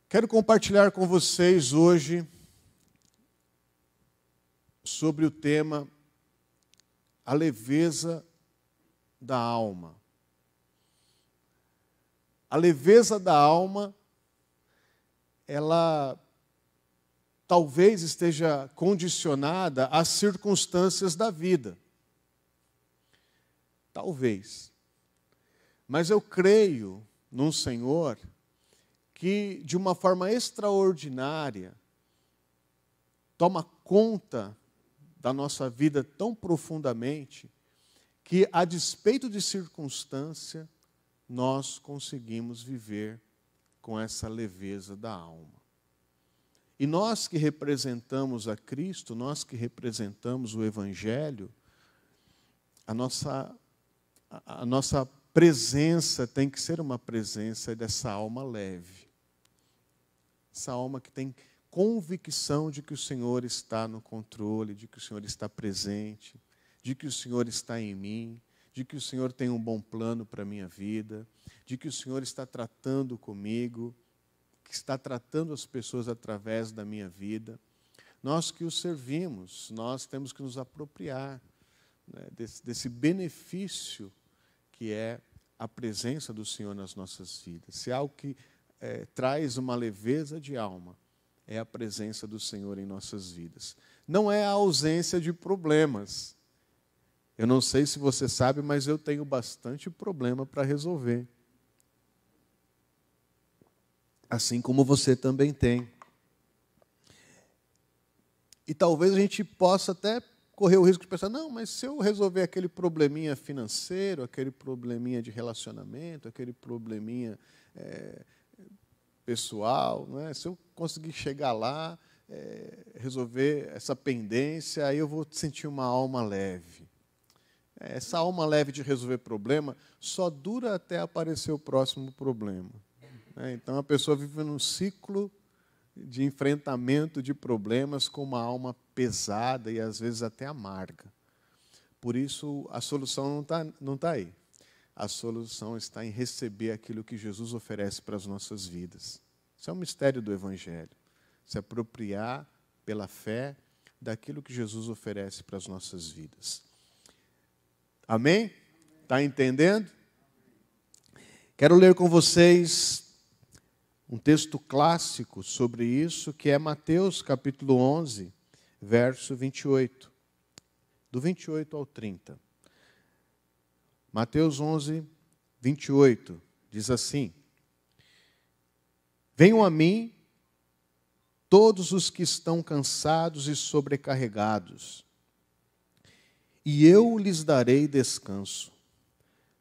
Quero compartilhar com vocês hoje sobre o tema a leveza da alma. A leveza da alma, ela talvez esteja condicionada às circunstâncias da vida. Talvez. Mas eu creio num Senhor que, de uma forma extraordinária, toma conta da nossa vida tão profundamente que, a despeito de circunstância, nós conseguimos viver com essa leveza da alma. E nós que representamos a Cristo, nós que representamos o Evangelho, a nossa presença tem que ser uma presença dessa alma leve. Essa alma que tem convicção de que o Senhor está no controle, de que o Senhor está presente, de que o Senhor está em mim, de que o Senhor tem um bom plano para a minha vida, de que o Senhor está tratando comigo, que está tratando as pessoas através da minha vida. Nós que o servimos, nós temos que nos apropriar, né, desse benefício que é a presença do Senhor nas nossas vidas. Se é algo que traz uma leveza de alma, é a presença do Senhor em nossas vidas. Não é a ausência de problemas. Eu não sei se você sabe, mas eu tenho bastante problema para resolver. Assim como você também tem. E talvez a gente possa até correr o risco de pensar, não, mas se eu resolver aquele probleminha financeiro, aquele probleminha de relacionamento, aquele probleminha pessoal, né? Se eu conseguir chegar lá, resolver essa pendência, aí eu vou sentir uma alma leve. Essa alma leve de resolver problema só dura até aparecer o próximo problema. Então a pessoa vive num ciclo de enfrentamento de problemas com uma alma pesada e às vezes até amarga. Por isso a solução não tá aí. A solução está em receber aquilo que Jesus oferece para as nossas vidas. Isso é um mistério do Evangelho. Se apropriar pela fé daquilo que Jesus oferece para as nossas vidas. Amém? Está entendendo? Quero ler com vocês um texto clássico sobre isso, que é Mateus capítulo 11, verso 28. Do 28 ao 30. Mateus 11, 28, diz assim: Venham a mim todos os que estão cansados e sobrecarregados, e eu lhes darei descanso.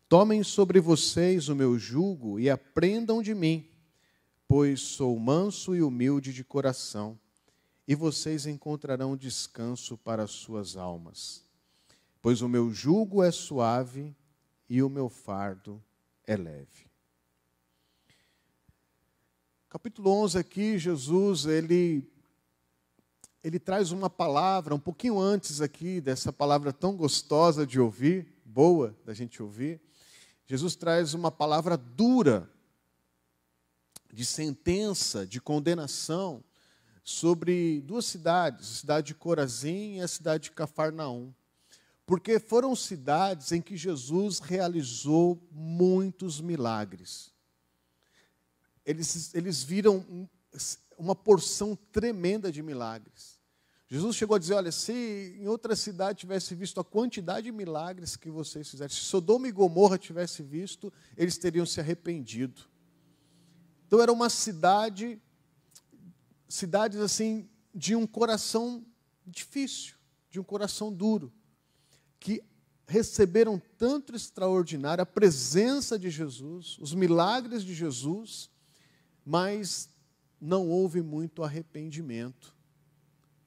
Tomem sobre vocês o meu jugo e aprendam de mim, pois sou manso e humilde de coração, e vocês encontrarão descanso para as suas almas. Pois o meu jugo é suave e o meu fardo é leve. Capítulo 11 aqui, Jesus, ele traz uma palavra, um pouquinho antes aqui dessa palavra tão gostosa de ouvir, boa da gente ouvir. Jesus traz uma palavra dura, de sentença, de condenação, sobre duas cidades, a cidade de Corazim e a cidade de Cafarnaum. Porque foram cidades em que Jesus realizou muitos milagres. Eles viram uma porção tremenda de milagres. Jesus chegou a dizer, olha, se em outra cidade tivesse visto a quantidade de milagres que vocês fizeram, se Sodoma e Gomorra tivesse visto, eles teriam se arrependido. Então era uma cidades assim, de um coração difícil, de um coração duro, que receberam tanto extraordinário a presença de Jesus, os milagres de Jesus, mas não houve muito arrependimento.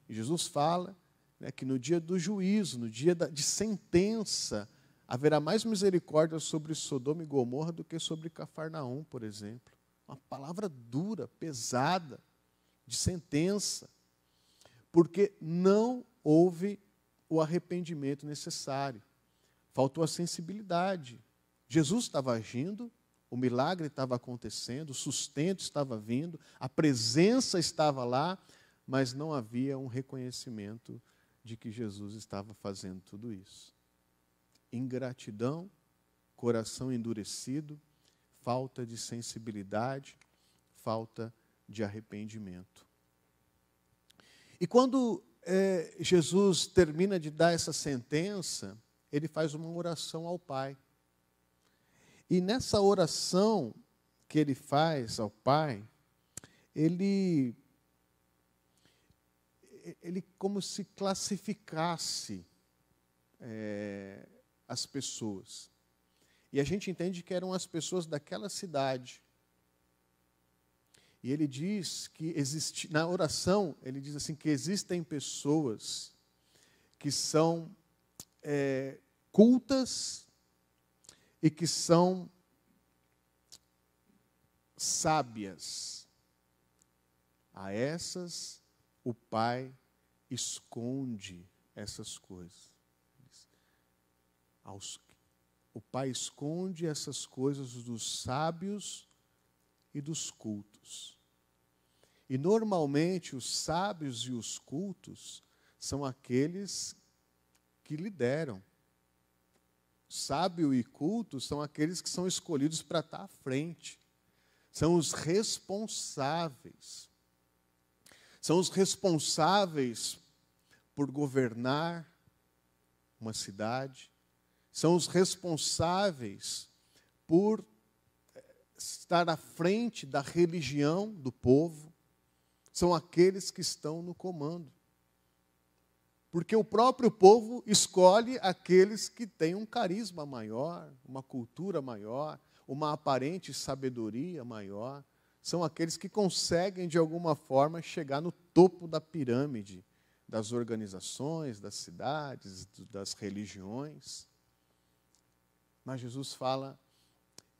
E Jesus fala, né, que no dia do juízo, no dia de sentença, haverá mais misericórdia sobre Sodoma e Gomorra do que sobre Cafarnaum, por exemplo. Uma palavra dura, pesada, de sentença, porque não houve o arrependimento necessário. Faltou a sensibilidade. Jesus estava agindo, o milagre estava acontecendo, o sustento estava vindo, a presença estava lá, mas não havia um reconhecimento de que Jesus estava fazendo tudo isso. Ingratidão, coração endurecido, falta de sensibilidade, falta de arrependimento. E quando Jesus termina de dar essa sentença, ele faz uma oração ao Pai. E nessa oração que ele faz ao Pai, ele como se classificasse as pessoas. E a gente entende que eram as pessoas daquela cidade. E ele diz que na oração, ele diz assim, que existem pessoas que são cultas e que são sábias. A essas o Pai esconde essas coisas. O Pai esconde essas coisas dos sábios e dos cultos. E normalmente os sábios e os cultos são aqueles que lideram. Sábio e culto são aqueles que são escolhidos para estar à frente. São os responsáveis. São os responsáveis por governar uma cidade. São os responsáveis por estar à frente da religião do povo. São aqueles que estão no comando. Porque o próprio povo escolhe aqueles que têm um carisma maior, uma cultura maior, uma aparente sabedoria maior. São aqueles que conseguem, de alguma forma, chegar no topo da pirâmide das organizações, das cidades, das religiões. Mas Jesus fala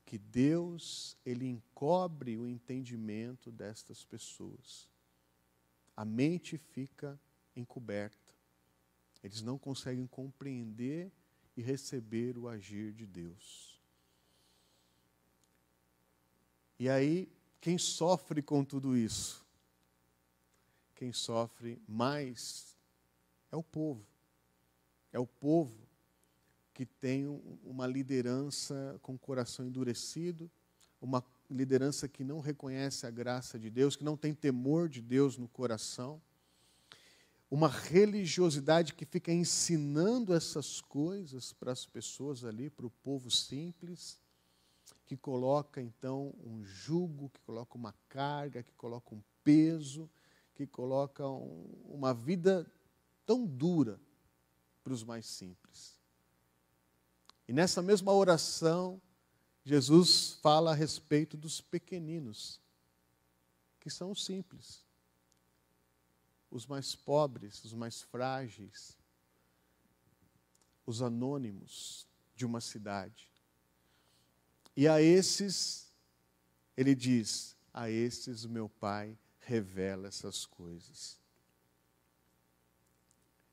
que Deus, ele encobre o entendimento destas pessoas. A mente fica encoberta. Eles não conseguem compreender e receber o agir de Deus. E aí, quem sofre com tudo isso? Quem sofre mais é o povo. É o povo que tem uma liderança com o coração endurecido, uma liderança que não reconhece a graça de Deus, que não tem temor de Deus no coração, uma religiosidade que fica ensinando essas coisas para as pessoas ali, para o povo simples, que coloca então um jugo, que coloca uma carga, que coloca um peso, que coloca uma vida tão dura para os mais simples. E nessa mesma oração, Jesus fala a respeito dos pequeninos, que são os simples, os mais pobres, os mais frágeis, os anônimos de uma cidade. E a esses, ele diz, a esses o meu Pai revela essas coisas.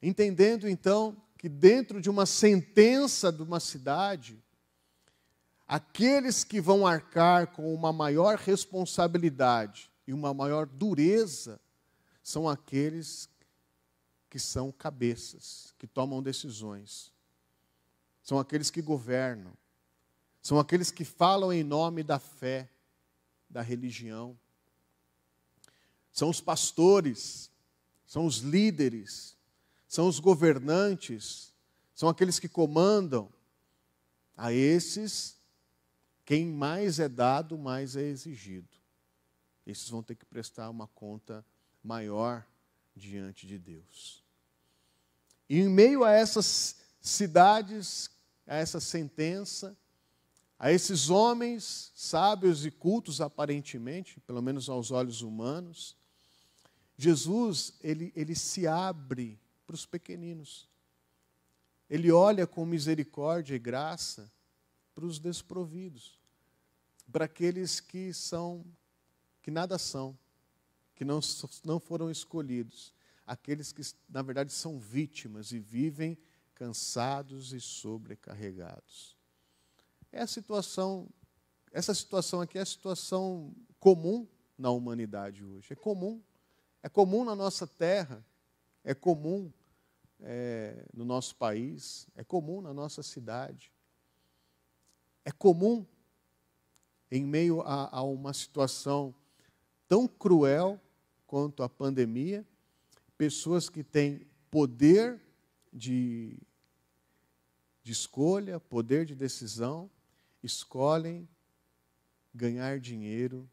Entendendo então que dentro de uma sentença de uma cidade, aqueles que vão arcar com uma maior responsabilidade e uma maior dureza são aqueles que são cabeças, que tomam decisões. São aqueles que governam. São aqueles que falam em nome da fé, da religião. São os pastores, são os líderes, são os governantes, são aqueles que comandam. A esses, quem mais é dado, mais é exigido. Esses vão ter que prestar uma conta maior diante de Deus. E em meio a essas cidades, a essa sentença, a esses homens sábios e cultos aparentemente, pelo menos aos olhos humanos, Jesus, ele se abre para os pequeninos. Ele olha com misericórdia e graça para os desprovidos, para aqueles que nada são, que não foram escolhidos, aqueles que, na verdade, são vítimas e vivem cansados e sobrecarregados. É a situação essa situação aqui é a situação comum na humanidade hoje. É comum. É comum na nossa terra. É comum no nosso país. É comum na nossa cidade. É comum, em meio a uma situação tão cruel quanto a pandemia, pessoas que têm poder de escolha, poder de decisão, escolhem ganhar dinheiro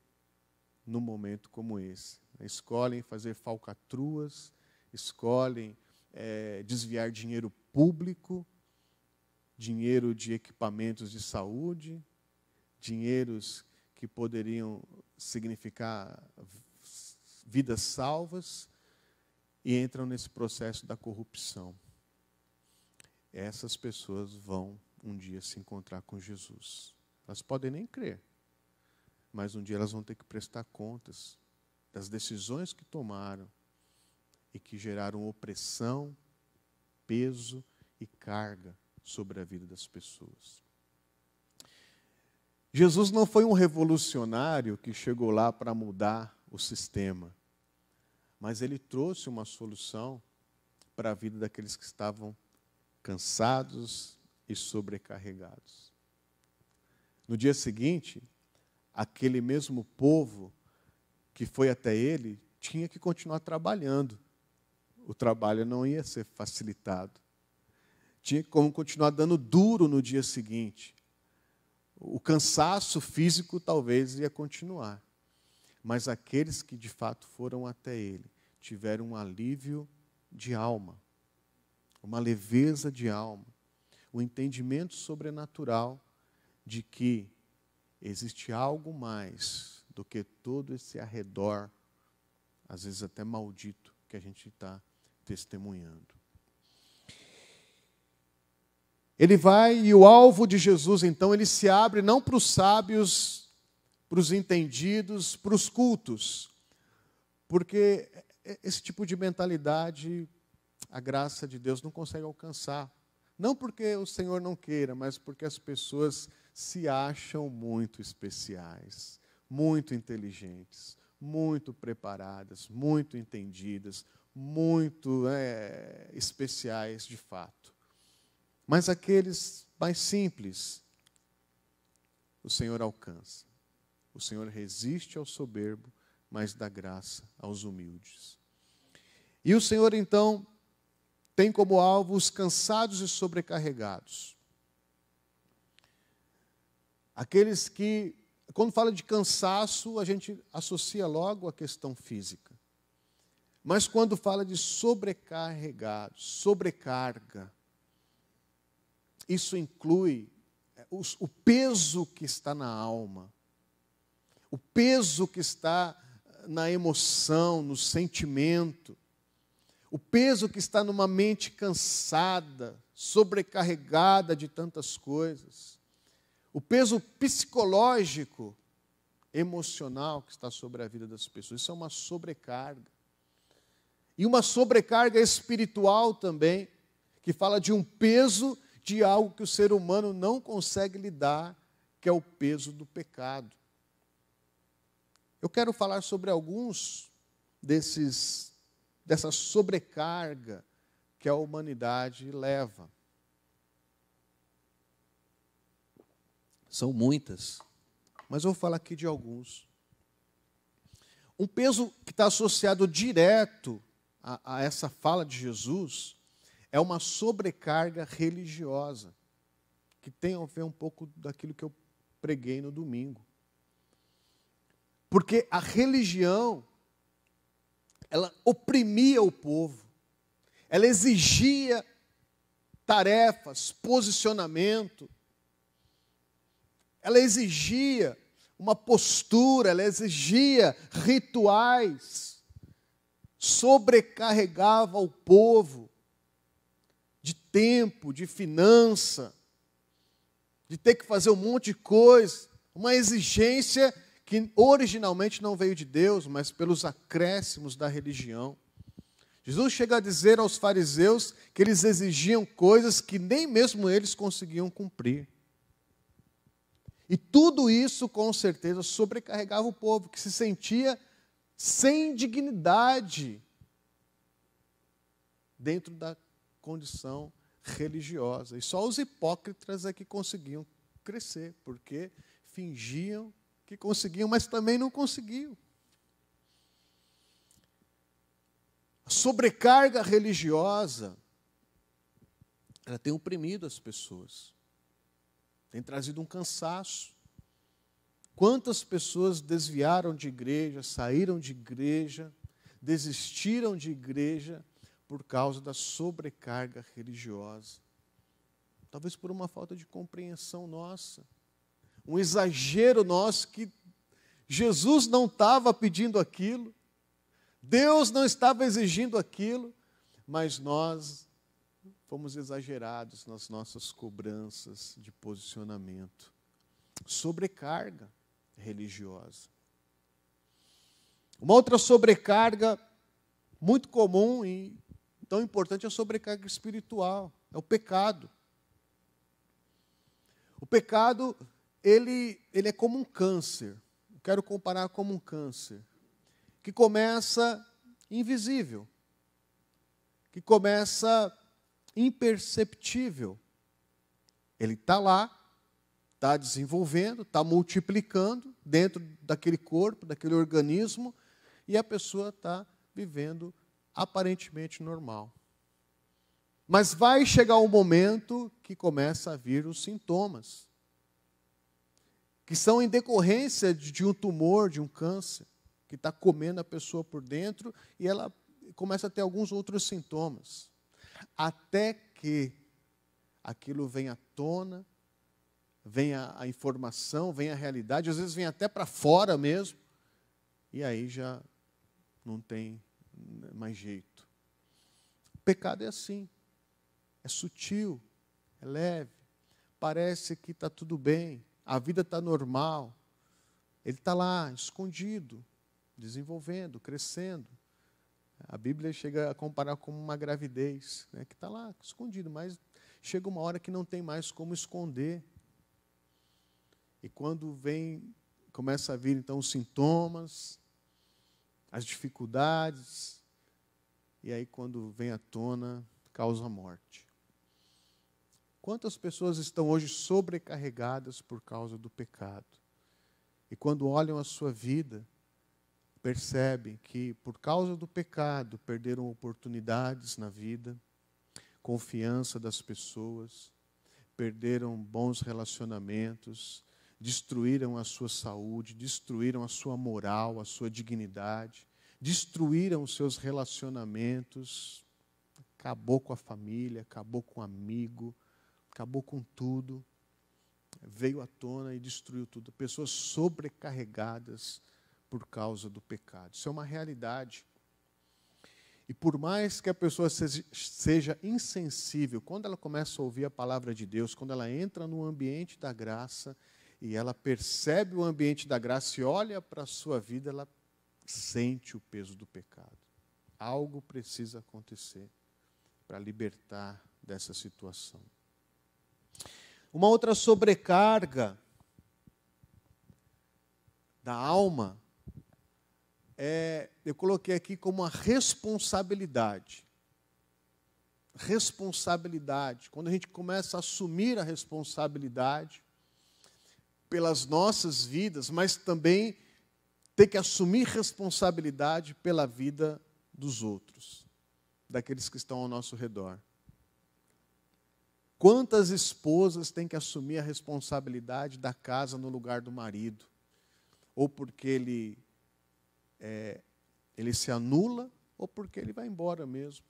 num momento como esse. Escolhem fazer falcatruas, escolhem desviar dinheiro público, dinheiro de equipamentos de saúde, dinheiros que poderiam significar vidas salvas, e entram nesse processo da corrupção. Essas pessoas vão um dia se encontrar com Jesus. Elas podem nem crer, mas um dia elas vão ter que prestar contas das decisões que tomaram e que geraram opressão, peso e carga sobre a vida das pessoas. Jesus não foi um revolucionário que chegou lá para mudar o sistema, mas ele trouxe uma solução para a vida daqueles que estavam cansados e sobrecarregados. No dia seguinte, aquele mesmo povo que foi até ele tinha que continuar trabalhando. O trabalho não ia ser facilitado. Tinha que continuar dando duro no dia seguinte. O cansaço físico talvez ia continuar. Mas aqueles que de fato foram até ele tiveram um alívio de alma, uma leveza de alma, um entendimento sobrenatural de que existe algo mais do que todo esse arredor, às vezes até maldito, que a gente está testemunhando. Ele vai, e o alvo de Jesus, então, ele se abre não para os sábios, para os entendidos, para os cultos, porque esse tipo de mentalidade, a graça de Deus não consegue alcançar. Não porque o Senhor não queira, mas porque as pessoas se acham muito especiais, muito inteligentes, muito preparadas, muito entendidas, muito especiais de fato. Mas aqueles mais simples, o Senhor alcança. O Senhor resiste ao soberbo, mas dá graça aos humildes. E o Senhor, então, tem como alvo os cansados e sobrecarregados. Aqueles que, quando fala de cansaço, a gente associa logo a questão física. Mas quando fala de sobrecarregados, sobrecarga, isso inclui o peso que está na alma, o peso que está na emoção, no sentimento, o peso que está numa mente cansada, sobrecarregada de tantas coisas, o peso psicológico, emocional que está sobre a vida das pessoas. Isso é uma sobrecarga. E uma sobrecarga espiritual também, que fala de um peso de algo que o ser humano não consegue lidar, que é o peso do pecado. Eu quero falar sobre alguns dessa sobrecarga que a humanidade leva. São muitas, mas eu vou falar aqui de alguns. Um peso que está associado direto a essa fala de Jesus é uma sobrecarga religiosa, que tem a ver um pouco daquilo que eu preguei no domingo. Porque a religião, ela oprimia o povo, ela exigia tarefas, posicionamento, ela exigia uma postura, ela exigia rituais, sobrecarregava o povo de tempo, de finança, de ter que fazer um monte de coisa, uma exigência que originalmente não veio de Deus, mas pelos acréscimos da religião. Jesus chega a dizer aos fariseus que eles exigiam coisas que nem mesmo eles conseguiam cumprir. E tudo isso, com certeza, sobrecarregava o povo, que se sentia sem dignidade dentro da condição religiosa. E só os hipócritas é que conseguiam crescer, porque fingiam que conseguiam, mas também não conseguiam. A sobrecarga religiosa, ela tem oprimido as pessoas, tem trazido um cansaço. Quantas pessoas desviaram de igreja, saíram de igreja, desistiram de igreja por causa da sobrecarga religiosa? Talvez por uma falta de compreensão nossa, um exagero nosso, que Jesus não estava pedindo aquilo, Deus não estava exigindo aquilo, mas nós fomos exagerados nas nossas cobranças de posicionamento. Sobrecarga religiosa. Uma outra sobrecarga muito comum e tão importante é a sobrecarga espiritual, é o pecado. O pecado, ele é como um câncer. Eu quero comparar como um câncer que começa invisível, que começa imperceptível. Ele está lá, está desenvolvendo, está multiplicando dentro daquele corpo, daquele organismo, e a pessoa está vivendo aparentemente normal. Mas vai chegar um momento que começa a vir os sintomas, que são em decorrência de um tumor, de um câncer, que está comendo a pessoa por dentro, e ela começa a ter alguns outros sintomas. Até que aquilo venha à tona, venha a informação, venha a realidade, às vezes vem até para fora mesmo, e aí já não tem mais jeito. O pecado é assim, é sutil, é leve, parece que está tudo bem, a vida está normal, ele está lá, escondido, desenvolvendo, crescendo. A Bíblia chega a comparar como uma gravidez, né, que está lá, escondido, mas chega uma hora que não tem mais como esconder. E quando começa a vir então os sintomas, as dificuldades, e aí quando vem à tona, causa morte. Quantas pessoas estão hoje sobrecarregadas por causa do pecado? E quando olham a sua vida, percebem que por causa do pecado perderam oportunidades na vida, confiança das pessoas, perderam bons relacionamentos, destruíram a sua saúde, destruíram a sua moral, a sua dignidade, destruíram os seus relacionamentos, acabou com a família, acabou com o amigo, acabou com tudo, veio à tona e destruiu tudo. Pessoas sobrecarregadas por causa do pecado. Isso é uma realidade. E por mais que a pessoa seja insensível, quando ela começa a ouvir a palavra de Deus, quando ela entra no ambiente da graça, e ela percebe o ambiente da graça e olha para a sua vida, ela sente o peso do pecado. Algo precisa acontecer para libertar dessa situação. Uma outra sobrecarga da alma eu coloquei aqui como a responsabilidade. Responsabilidade. Quando a gente começa a assumir a responsabilidade pelas nossas vidas, mas também ter que assumir responsabilidade pela vida dos outros, daqueles que estão ao nosso redor. Quantas esposas têm que assumir a responsabilidade da casa no lugar do marido? Ou porque ele se anula, ou porque ele vai embora mesmo.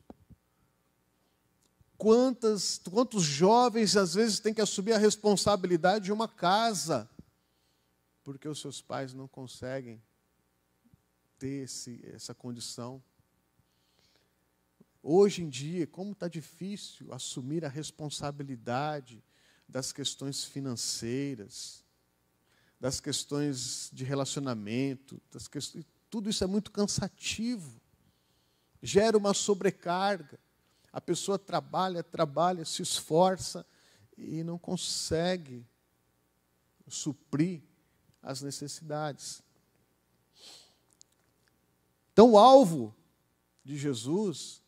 Quantos jovens, às vezes, têm que assumir a responsabilidade de uma casa, porque os seus pais não conseguem ter essa condição. Hoje em dia, como está difícil assumir a responsabilidade das questões financeiras, das questões de relacionamento, tudo isso é muito cansativo, gera uma sobrecarga. A pessoa trabalha, se esforça e não consegue suprir as necessidades. Então, o alvo de Jesus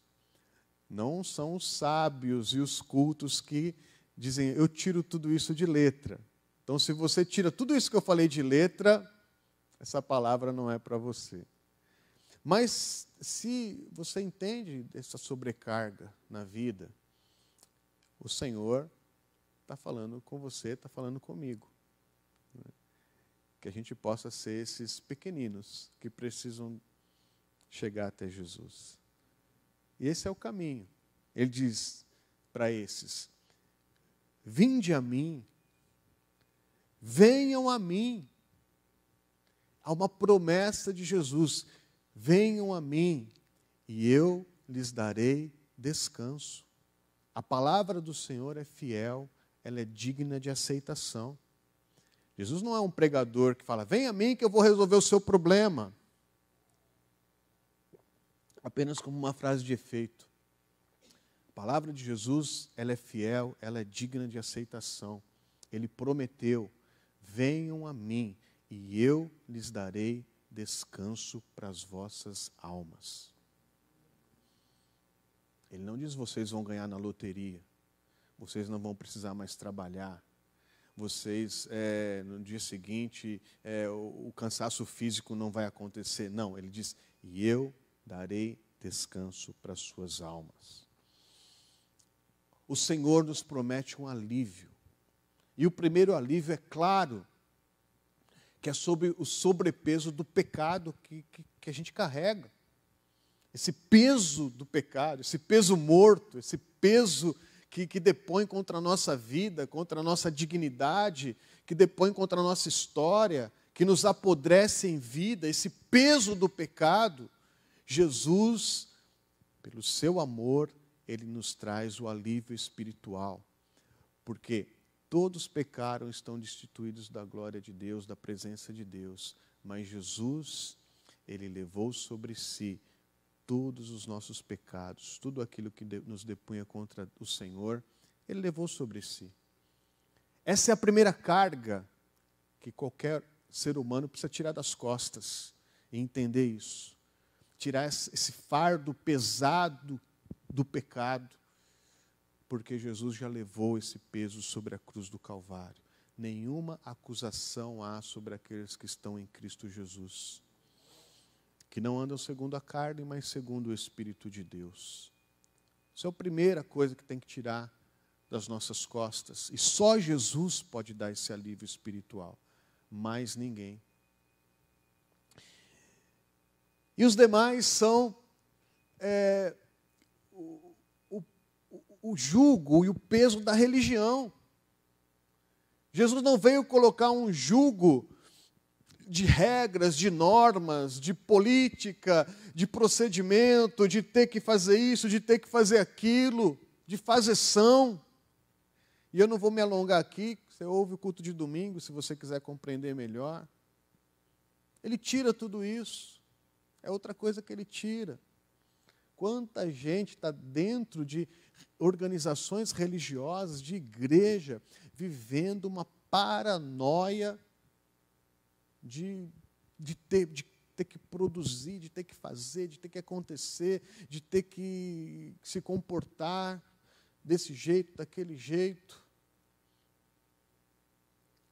não são os sábios e os cultos que dizem, eu tiro tudo isso de letra. Então, se você tira tudo isso que eu falei de letra, essa palavra não é para você. Mas, se você entende dessa sobrecarga na vida, o Senhor está falando com você, está falando comigo. Que a gente possa ser esses pequeninos que precisam chegar até Jesus. E esse é o caminho. Ele diz para esses, vinde a mim, venham a mim. Há uma promessa de Jesus, venham a mim e eu lhes darei descanso. A palavra do Senhor é fiel, ela é digna de aceitação. Jesus não é um pregador que fala, vem a mim que eu vou resolver o seu problema. Apenas como uma frase de efeito. A palavra de Jesus, ela é fiel, ela é digna de aceitação. Ele prometeu, venham a mim e eu lhes darei descanso para as vossas almas. Ele não diz, vocês vão ganhar na loteria, vocês não vão precisar mais trabalhar, vocês, no dia seguinte, o cansaço físico não vai acontecer. Não, ele diz, e eu darei descanso para as suas almas. O Senhor nos promete um alívio. E o primeiro alívio, é claro, que é sobre o sobrepeso do pecado que a gente carrega. Esse peso do pecado, esse peso morto, esse peso que depõe contra a nossa vida, contra a nossa dignidade, que depõe contra a nossa história, que nos apodrece em vida, esse peso do pecado, Jesus, pelo seu amor, Ele nos traz o alívio espiritual. Porque todos pecaram, estão destituídos da glória de Deus, da presença de Deus. Mas Jesus, Ele levou sobre si todos os nossos pecados, tudo aquilo que nos depunha contra o Senhor, Ele levou sobre si. Essa é a primeira carga que qualquer ser humano precisa tirar das costas e entender isso. Tirar esse fardo pesado do pecado, porque Jesus já levou esse peso sobre a cruz do Calvário. Nenhuma acusação há sobre aqueles que estão em Cristo Jesus, que não andam segundo a carne, mas segundo o Espírito de Deus. Isso é a primeira coisa que tem que tirar das nossas costas. E só Jesus pode dar esse alívio espiritual, mais ninguém. E os demais são o jugo e o peso da religião. Jesus não veio colocar um jugo de regras, de normas, de política, de procedimento, de ter que fazer isso, de ter que fazer aquilo, de fazeção. E eu não vou me alongar aqui, você ouve o culto de domingo, se você quiser compreender melhor. Ele tira tudo isso. É outra coisa que ele tira. Quanta gente está dentro de organizações religiosas, de igreja, vivendo uma paranoia de ter que produzir, de ter que fazer, de ter que acontecer, de ter que se comportar desse jeito, daquele jeito.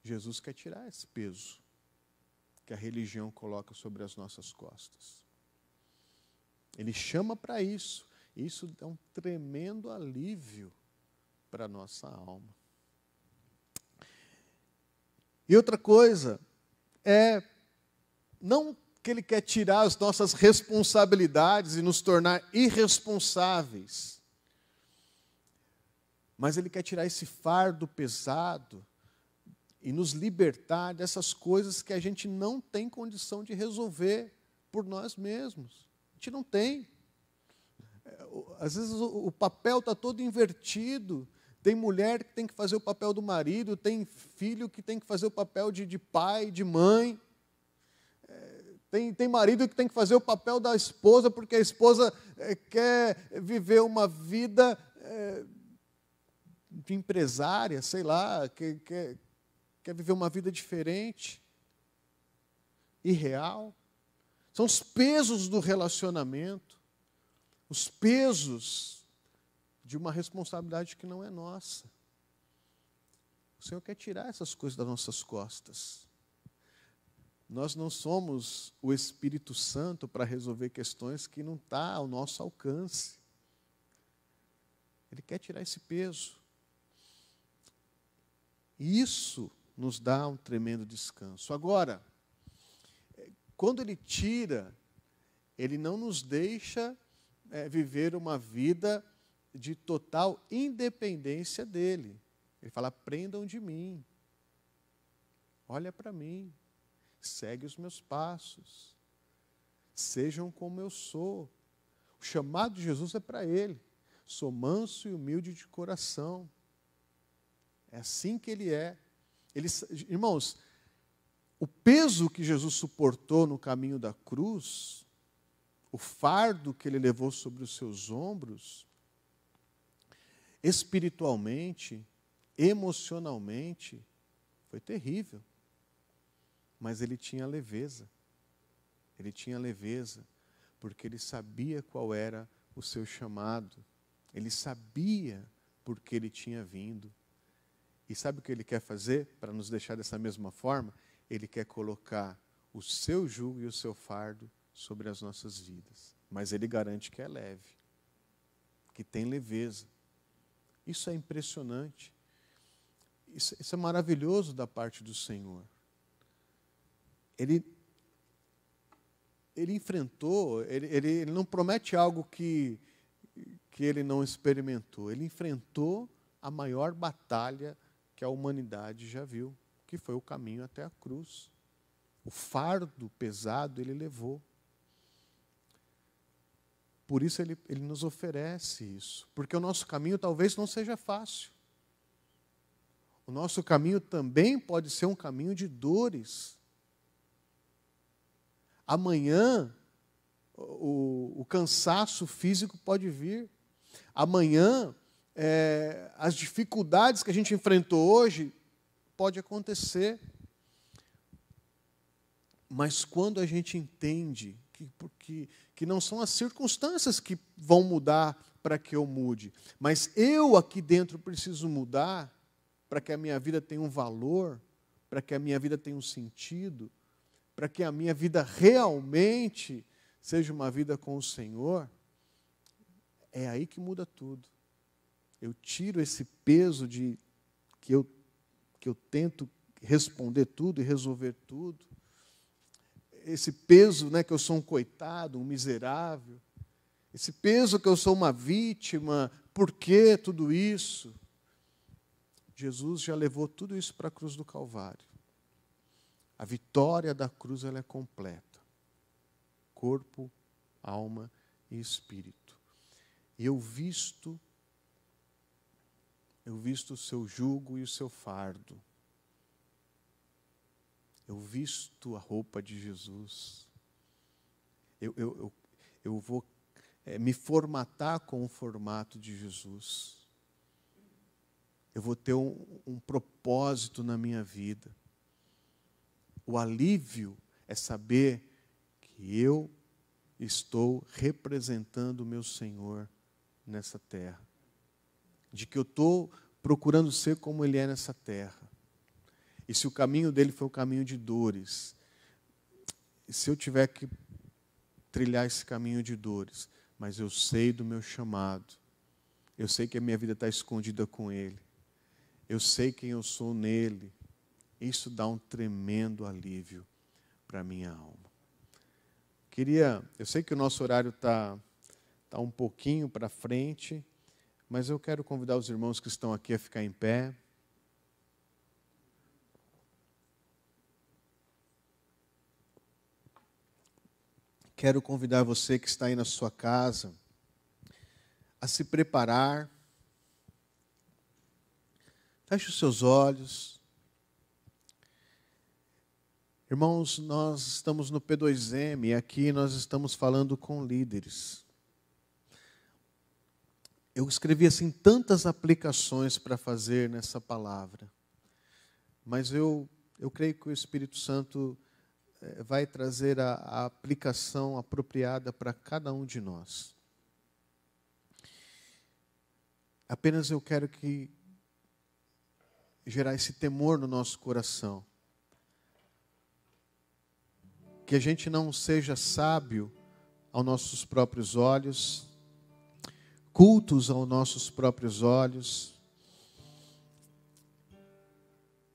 Jesus quer tirar esse peso que a religião coloca sobre as nossas costas. Ele chama para isso. Isso dá um tremendo alívio para a nossa alma. E outra coisa é, não que ele quer tirar as nossas responsabilidades e nos tornar irresponsáveis, mas ele quer tirar esse fardo pesado e nos libertar dessas coisas que a gente não tem condição de resolver por nós mesmos. A gente não tem. Às vezes o papel está todo invertido. Tem mulher que tem que fazer o papel do marido, tem filho que tem que fazer o papel de pai, de mãe. Tem marido que tem que fazer o papel da esposa, porque a esposa quer viver uma vida de empresária, sei lá, quer viver uma vida diferente, irreal. São os pesos do relacionamento, os pesos de uma responsabilidade que não é nossa. O Senhor quer tirar essas coisas das nossas costas. Nós não somos o Espírito Santo para resolver questões que não estão ao nosso alcance. Ele quer tirar esse peso. E isso nos dá um tremendo descanso. Agora, quando Ele tira, Ele não nos deixa viver uma vida de total independência dEle. Ele fala, aprendam de mim. Olha para mim. Segue os meus passos. Sejam como eu sou. O chamado de Jesus é para Ele. Sou manso e humilde de coração. É assim que Ele é. Irmãos, o peso que Jesus suportou no caminho da cruz, o fardo que Ele levou sobre os seus ombros, espiritualmente, emocionalmente, foi terrível. Mas Ele tinha leveza. Ele tinha leveza, porque Ele sabia qual era o seu chamado. Ele sabia por que Ele tinha vindo. E sabe o que Ele quer fazer para nos deixar dessa mesma forma? Ele quer colocar o seu jugo e o seu fardo sobre as nossas vidas. Mas Ele garante que é leve, que tem leveza. Isso é impressionante. Isso é maravilhoso da parte do Senhor. Ele enfrentou, ele não promete algo que ele não experimentou. Ele enfrentou a maior batalha que a humanidade já viu, que foi o caminho até a cruz. O fardo pesado Ele levou. Por isso Ele nos oferece isso. Porque o nosso caminho talvez não seja fácil. O nosso caminho também pode ser um caminho de dores. Amanhã, o cansaço físico pode vir. Amanhã, as dificuldades que a gente enfrentou hoje pode acontecer. Mas quando a gente entende que não são as circunstâncias que vão mudar para que eu mude, mas eu aqui dentro preciso mudar para que a minha vida tenha um valor, para que a minha vida tenha um sentido, para que a minha vida realmente seja uma vida com o Senhor, é aí que muda tudo. Eu tiro esse peso de que eu tento responder tudo e resolver tudo. Esse peso, que eu sou um coitado, um miserável. Esse peso que eu sou uma vítima. Por que tudo isso? Jesus já levou tudo isso para a cruz do Calvário. A vitória da cruz ela é completa. Corpo, alma e espírito. E eu visto o seu jugo e o seu fardo. Eu visto a roupa de Jesus. Eu vou me formatar com o formato de Jesus. Eu vou ter um propósito na minha vida. O alívio é saber que eu estou representando o meu Senhor nessa terra. De que eu estou procurando ser como Ele é nessa terra. E se o caminho dele foi o caminho de dores, e se eu tiver que trilhar esse caminho de dores, mas eu sei do meu chamado, eu sei que a minha vida está escondida com Ele, eu sei quem eu sou nele, isso dá um tremendo alívio para a minha alma. Eu sei que o nosso horário está um pouquinho para frente, mas eu quero convidar os irmãos que estão aqui a ficar em pé. Quero convidar você que está aí na sua casa a se preparar. Feche os seus olhos. Irmãos, nós estamos no P2M e aqui nós estamos falando com líderes. Eu escrevi assim tantas aplicações para fazer nessa palavra. mas eu creio que o Espírito Santo vai trazer a aplicação apropriada para cada um de nós. Apenas eu quero gerar esse temor no nosso coração. Que a gente não seja sábio aos nossos próprios olhos, cultos aos nossos próprios olhos,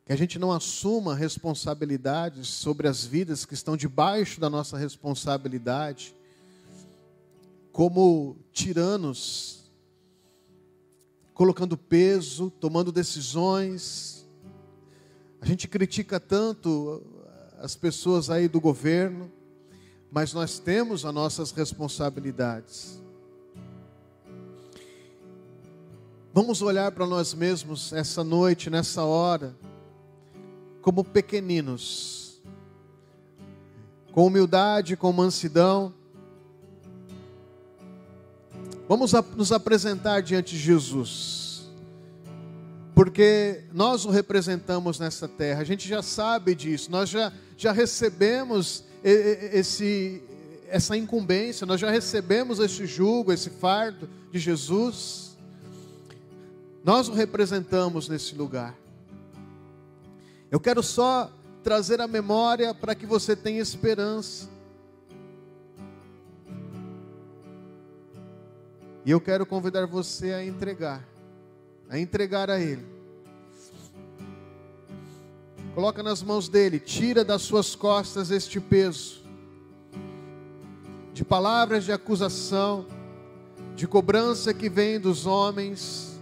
que a gente não assuma responsabilidades sobre as vidas que estão debaixo da nossa responsabilidade, como tiranos, colocando peso, tomando decisões. A gente critica tanto as pessoas aí do governo, mas nós temos as nossas responsabilidades. Vamos olhar para nós mesmos essa noite, nessa hora, como pequeninos, com humildade, com mansidão. Vamos nos apresentar diante de Jesus, porque nós o representamos nessa terra, a gente já sabe disso, nós já recebemos essa incumbência, nós já recebemos esse jugo, esse fardo de Jesus, nós o representamos nesse lugar. Eu quero só trazer a memória para que você tenha esperança. E eu quero convidar você a entregar a Ele. Coloca nas mãos dele, tira das suas costas este peso de palavras de acusação, de cobrança que vem dos homens,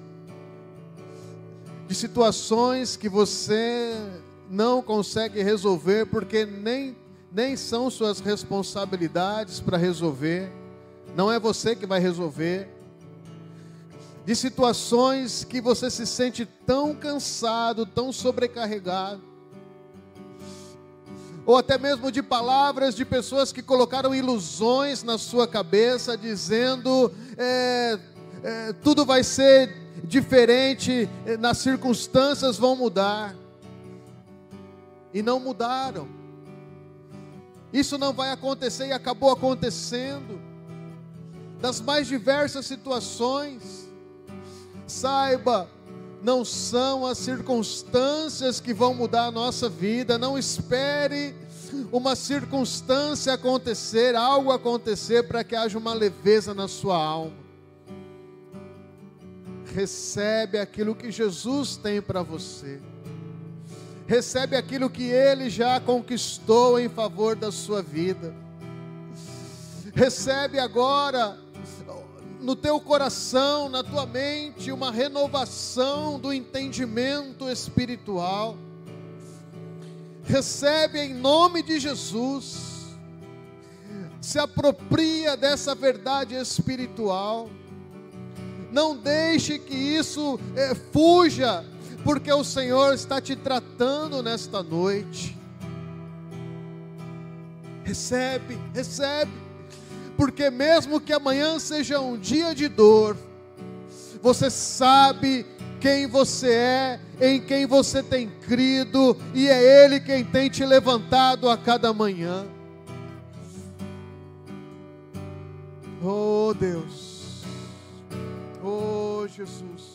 de situações que você não consegue resolver porque nem são suas responsabilidades para resolver, não é você que vai resolver, de situações que você se sente tão cansado, tão sobrecarregado, ou até mesmo de palavras de pessoas que colocaram ilusões na sua cabeça, dizendo, tudo vai ser diferente, nas circunstâncias vão mudar, e não mudaram, isso não vai acontecer e acabou acontecendo, das mais diversas situações. Saiba, não são as circunstâncias que vão mudar a nossa vida, não espere uma circunstância acontecer, algo acontecer para que haja uma leveza na sua alma. Recebe aquilo que Jesus tem para você. Recebe aquilo que Ele já conquistou em favor da sua vida. Recebe agora, no teu coração, na tua mente, uma renovação do entendimento espiritual. Recebe em nome de Jesus. Se apropria dessa verdade espiritual. Não deixe que isso fuja, porque o Senhor está te tratando nesta noite. Recebe, porque mesmo que amanhã seja um dia de dor, você sabe quem você é, em quem você tem crido, e é Ele quem tem te levantado a cada manhã. Oh Deus, oh Jesus.